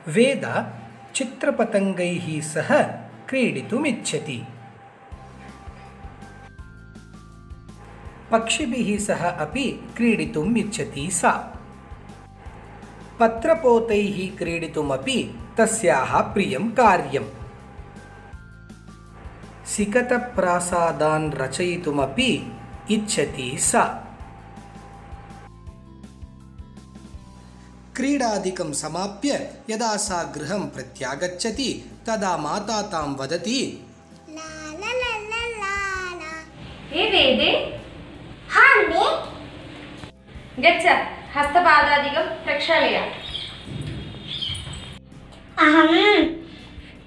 वेद चित्रपतङ्गैः सह क्रीडितुमिच्छति। पक्षिभिः सह अपि क्रीडितुम् इच्छति सा। पत्रपोतैः क्रीडितुमपि तस्याः प्रियं कार्यम्। सिकतप्रासादान् रचयितुमपि इच्छति सा। क्रीडादिकं समाप्य यदा सा गृहं प्रत्यागच्छति तदा माता तां वदति, हे वेदे, गच्छ, हस्तपादादिकं प्रक्षालय। अहं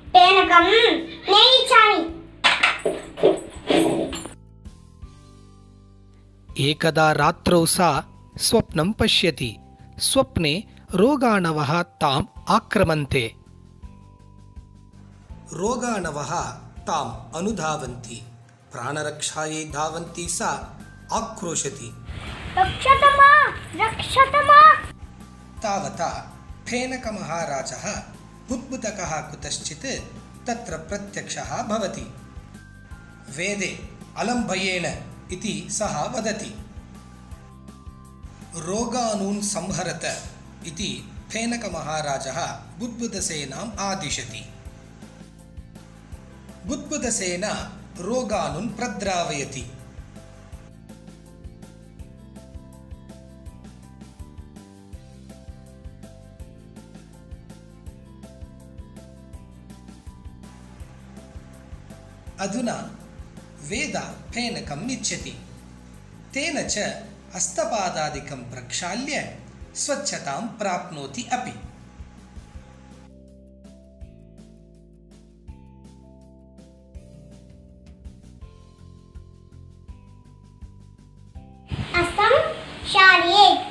फेनकं न इच्छामि। एकदा रात्रौ सा स्वप्नं पश्यति। स्वप्ने रोगाणवः ताम् आक्रमन्ते। रोगाणवः ताम् अनुधावन्ति। प्राणरक्षायै धावन्ती सा आक्रोशति, रक्षत मां, रक्षत मां। तावता फेनकमहाराजः बुद्बुदकः कुतश्चित् तत्र प्रत्यक्षः भवति। वेदे अलं भयेन इति सः वदति। रोगाणून् संहरत इति फेनकमहाराजः बुद्बुदसेनाम् आदिशति। बुद्बुदसेना रोगाणून् प्रद्रावयति। अधुना वेद फेनकं निच्छति। तेन च हस्तपादादिकं प्रक्षाल्य स्वच्छतां प्राप्नोति अपि। हस्तं क्षालयेत्।